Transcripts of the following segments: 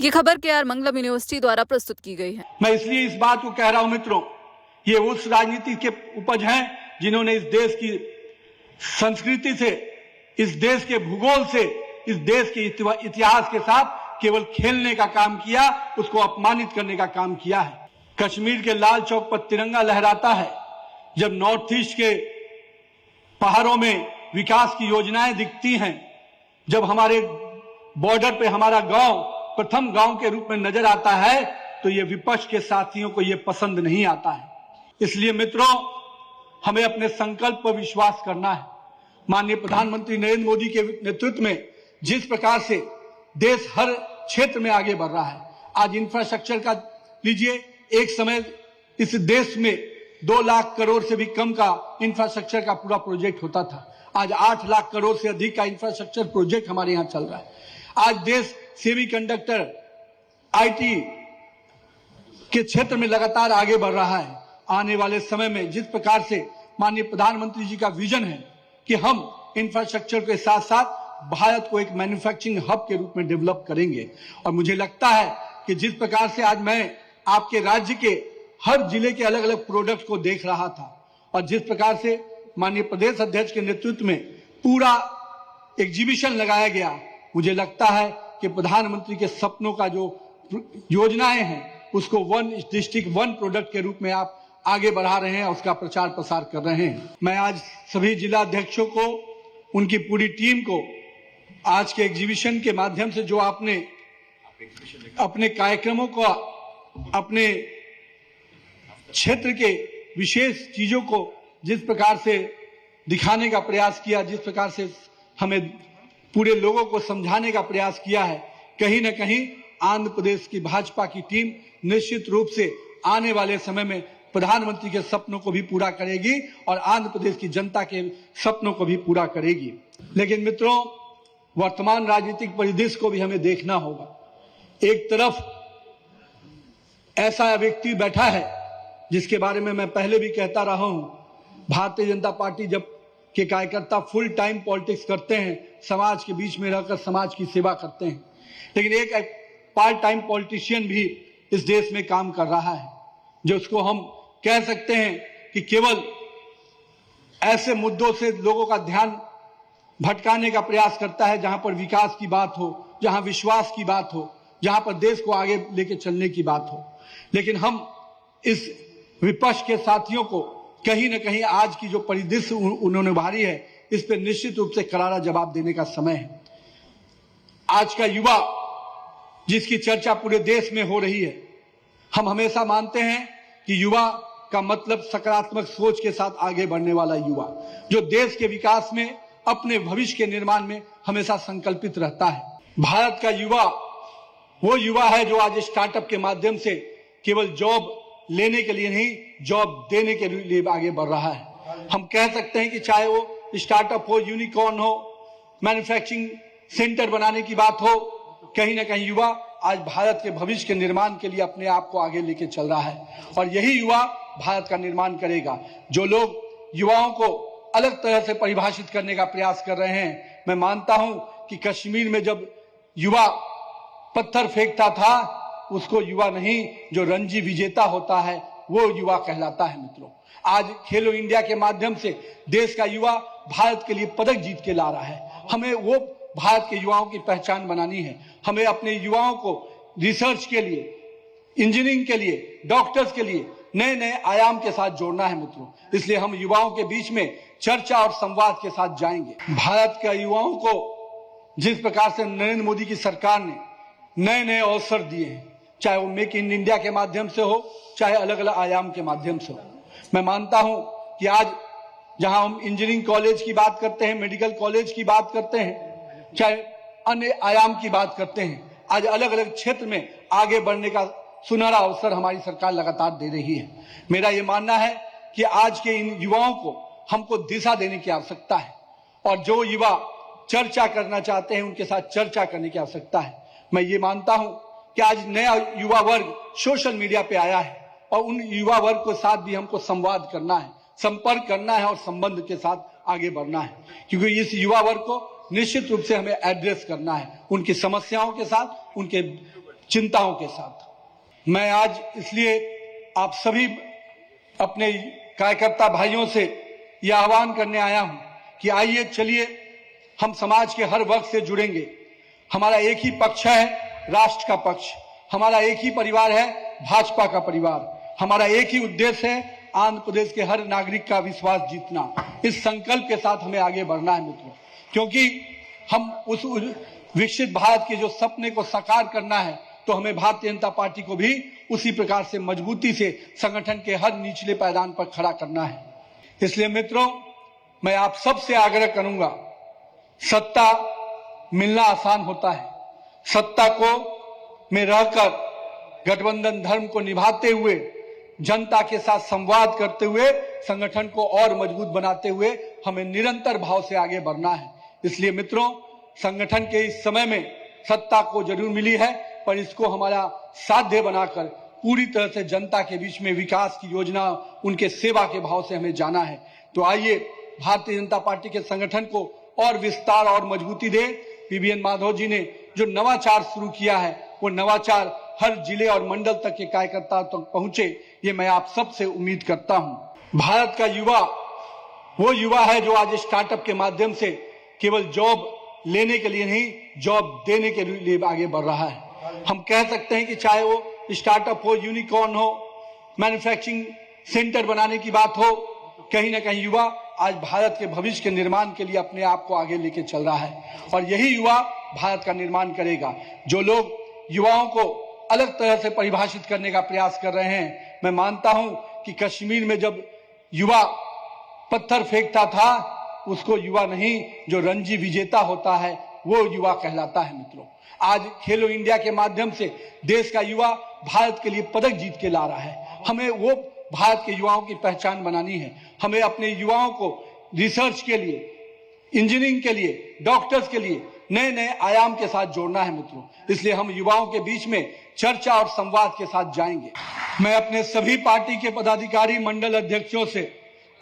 ये खबर KR मंगलम university द्वारा प्रस्तुत की गई है। मैं इसलिए इस बात को कह रहा हूं मित्रों, ये उस राजनीति के उपज हैं जिन्होंने इस देश की संस्कृति से, इस देश के भूगोल से, इस देश के इतिहास के साथ केवल खेलने का काम किया, उसको अपमानित करने का काम किया है। कश्मीर के लाल चौक पर तिरंगा लहराता है, जब नॉर्थ ईस्ट के पहाड़ों में विकास की योजनाएं दिखती हैं, जब हमारे बॉर्डर पे हमारा गांव प्रथम गांव के रूप में नजर आता है, तो ये विपक्ष के साथियों को ये पसंद नहीं आता है। इसलिए मित्रों, हमें अपने संकल्प पर विश्वास करना है। माननीय प्रधानमंत्री नरेंद्र मोदी के नेतृत्व में जिस प्रकार से देश हर क्षेत्र में आगे बढ़ रहा है, आज इंफ्रास्ट्रक्चर का लीजिए, एक समय इस देश में 2 लाख करोड़ से भी कम का इंफ्रास्ट्रक्चर का पूरा प्रोजेक्ट होता था। आज 8 लाख करोड़ से अधिक का इंफ्रास्ट्रक्चर प्रोजेक्ट हमारे यहाँ चल रहा है। आज देश सेमीकंडक्टर, IT के क्षेत्र में लगातार आगे बढ़ रहा है। आने वाले समय में जिस प्रकार से माननीय प्रधानमंत्री जी का विजन है कि हम इंफ्रास्ट्रक्चर के साथ साथ भारत को एक मैन्युफैक्चरिंग हब के रूप में डेवलप करेंगे, और मुझे लगता है कि जिस प्रकार से आज मैं आपके राज्य के हर जिले के अलग अलग प्रोडक्ट को देख रहा था, और जिस प्रकार से माननीय प्रदेश अध्यक्ष के नेतृत्व में पूरा एग्जीबिशन लगाया गया, मुझे लगता है कि प्रधानमंत्री के सपनों का जो योजनाएं हैं उसको 1 डिस्ट्रिक्ट 1 प्रोडक्ट के रूप में आप आगे बढ़ा रहे हैं, उसका प्रचार प्रसार कर रहे हैं। मैं आज सभी जिला अध्यक्षों को, उनकी पूरी टीम को आज के एग्जीबिशन के माध्यम से जो आपने अपने कार्यक्रमों को, अपने क्षेत्र के विशेष चीजों को जिस प्रकार से दिखाने का प्रयास किया, जिस प्रकार से हमें पूरे लोगों को समझाने का प्रयास किया है, कहीं न कहीं आंध्र प्रदेश की भाजपा की टीम निश्चित रूप से आने वाले समय में प्रधानमंत्री के सपनों को भी पूरा करेगी और आंध्र प्रदेश की जनता के सपनों को भी पूरा करेगी। लेकिन मित्रों, वर्तमान राजनीतिक परिदृश्य को भी हमें देखना होगा। एक तरफ ऐसा व्यक्ति बैठा है जिसके बारे में मैं पहले भी कहता रहा हूं, भारतीय जनता पार्टी जब के कार्यकर्ता फुल टाइम पॉलिटिक्स करते हैं, समाज के बीच में रहकर समाज की सेवा करते हैं, लेकिन एक पार्ट टाइम पॉलिटिशियन भी इस देश में काम कर रहा है, जो उसको हम कह सकते हैं कि केवल ऐसे मुद्दों से लोगों का ध्यान भटकाने का प्रयास करता है जहां पर विकास की बात हो, जहां विश्वास की बात हो, जहां पर देश को आगे लेके चलने की बात हो। लेकिन हम इस विपक्ष के साथियों को कहीं न कहीं आज की जो परिदृश्य उन्होंने उभारी है, इस पर निश्चित रूप से करारा जवाब देने का समय है। आज का युवा जिसकी चर्चा पूरे देश में हो रही है, हम हमेशा मानते हैं कि युवा का मतलब सकारात्मक सोच के साथ आगे बढ़ने वाला युवा, जो देश के विकास में, अपने भविष्य के निर्माण में हमेशा संकल्पित रहता है। भारत का युवा वो युवा है जो आज स्टार्टअप के माध्यम से केवल जॉब लेने के लिए नहीं, जॉब देने के लिए आगे बढ़ रहा है। हम कह सकते हैं कि चाहे वो स्टार्टअप हो, यूनिकॉर्न हो, मैन्युफैक्चरिंग सेंटर बनाने की बात हो, कहीं ना कहीं युवा आज भारत के भविष्य के निर्माण के लिए अपने आप को आगे लेके चल रहा है, और यही युवा भारत का निर्माण करेगा। जो लोग युवाओं को अलग तरह से परिभाषित करने का प्रयास कर रहे हैं, मैं मानता हूं कि कश्मीर में जब युवा पत्थर फेंकता था, उसको युवा नहीं, जो रणजी विजेता होता है वो युवा कहलाता है। मित्रों, आज खेलो इंडिया के माध्यम से देश का युवा भारत के लिए पदक जीत के ला रहा है। हमें वो भारत के युवाओं की पहचान बनानी है। हमें अपने युवाओं को रिसर्च के लिए, इंजीनियरिंग के लिए, डॉक्टर्स के लिए नए नए आयाम के साथ जोड़ना है मित्रों। इसलिए हम युवाओं के बीच में चर्चा और संवाद के साथ जाएंगे। भारत के युवाओं को जिस प्रकार से नरेंद्र मोदी की सरकार ने नए नए अवसर दिए हैं, चाहे वो मेक इन इंडिया के माध्यम से हो, चाहे अलग अलग आयाम के माध्यम से हो, मैं मानता हूं कि आज जहां हम इंजीनियरिंग कॉलेज की बात करते हैं, मेडिकल कॉलेज की बात करते हैं, चाहे अन्य आयाम की बात करते हैं, आज अलग अलग क्षेत्र में आगे बढ़ने का सुनहरा अवसर हमारी सरकार लगातार दे रही है। मेरा ये मानना है कि आज के इन युवाओं को हमको दिशा देने की आवश्यकता है, और जो युवा चर्चा करना चाहते हैं उनके साथ चर्चा करने की आवश्यकता है। मैं ये मानता हूं कि आज नया युवा वर्ग सोशल मीडिया पे आया है, और उन युवा वर्ग के साथ भी हमको संवाद करना है, संपर्क करना है और संबंध के साथ आगे बढ़ना है, क्योंकि इस युवा वर्ग को निश्चित रूप से हमें एड्रेस करना है, उनकी समस्याओं के साथ, उनके चिंताओं के साथ। मैं आज इसलिए आप सभी अपने कार्यकर्ता भाइयों से यह आह्वान करने आया हूं कि आइए चलिए हम समाज के हर वर्ग से जुड़ेंगे। हमारा एक ही पक्ष है, राष्ट्र का पक्ष। हमारा एक ही परिवार है, भाजपा का परिवार। हमारा एक ही उद्देश्य है, आंध्र प्रदेश के हर नागरिक का विश्वास जीतना। इस संकल्प के साथ हमें आगे बढ़ना है मित्रों, क्योंकि हम उस विकसित भारत के जो सपने को साकार करना है, तो हमें भारतीय जनता पार्टी को भी उसी प्रकार से मजबूती से संगठन के हर निचले पायदान पर खड़ा करना है। इसलिए मित्रों, मैं आप सबसे आग्रह करूंगा, सत्ता मिलना आसान होता है। सत्ता को में रहकर गठबंधन धर्म को निभाते हुए, जनता के साथ संवाद करते हुए, संगठन को और मजबूत बनाते हुए हमें निरंतर भाव से आगे बढ़ना है। इसलिए मित्रों, संगठन के इस समय में सत्ता को जरूर मिली है, पर इसको हमारा साध्य बनाकर पूरी तरह से जनता के बीच में विकास की योजना, उनके सेवा के भाव से हमें जाना है। तो आइए भारतीय जनता पार्टी के संगठन को और विस्तार और मजबूती दे। पीवीएन माधव जी ने जो नवाचार शुरू किया है, वो नवाचार हर जिले और मंडल तक के कार्यकर्ता तक पहुंचे, ये मैं आप सबसे उम्मीद करता हूं। भारत का युवा वो युवा है जो आज स्टार्टअप के माध्यम से केवल जॉब लेने के लिए नहीं, जॉब देने के लिए आगे बढ़ रहा है। हम कह सकते हैं कि चाहे वो स्टार्टअप हो, यूनिकॉर्न हो, मैन्युफैक्चरिंग सेंटर बनाने की बात हो, कहीं ना कहीं युवा आज भारत के भविष्य के निर्माण के लिए अपने आप को आगे लेके चल रहा है, और यही युवा भारत का निर्माण करेगा। जो लोग युवाओं को अलग तरह से परिभाषित करने का प्रयास कर रहे हैं, मैं मानता हूं कि कश्मीर में जब युवा पत्थर फेंकता था, उसको युवा नहीं, जो रणजी विजेता होता है वो युवा कहलाता है। मित्रों, आज खेलो इंडिया के माध्यम से देश का युवा भारत के लिए पदक जीत के ला रहा है। हमें वो भारत के युवाओं की पहचान बनानी है। हमें अपने युवाओं को रिसर्च के लिए, इंजीनियरिंग के लिए, डॉक्टर्स के लिए नए नए आयाम के साथ जोड़ना है मित्रों। इसलिए हम युवाओं के बीच में चर्चा और संवाद के साथ जाएंगे। मैं अपने सभी पार्टी के पदाधिकारी, मंडल अध्यक्षों से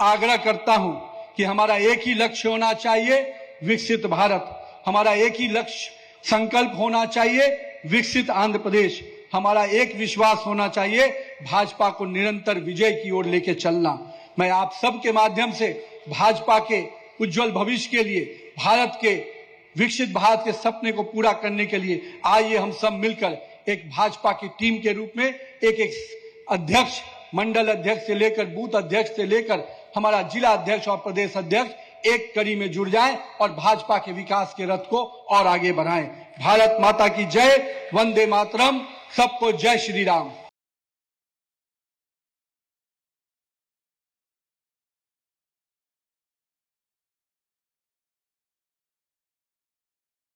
आग्रह करता हूं कि हमारा एक ही लक्ष्य होना चाहिए, विकसित भारत। हमारा एक ही लक्ष्य संकल्प होना चाहिए, विकसित आंध्र प्रदेश। हमारा एक विश्वास होना चाहिए, भाजपा को निरंतर विजय की ओर लेके चलना। मैं आप सब के माध्यम से भाजपा के उज्जवल भविष्य के लिए, भारत के विकसित भारत के सपने को पूरा करने के लिए आइए हम सब मिलकर एक भाजपा की टीम के रूप में एक अध्यक्ष, मंडल अध्यक्ष से लेकर बूथ अध्यक्ष से लेकर हमारा जिला अध्यक्ष और प्रदेश अध्यक्ष एक कड़ी में जुड़ जाएं और भाजपा के विकास के रथ को और आगे बढ़ाएं। भारत माता की जय, वंदे मातरम, सबको जय श्री राम।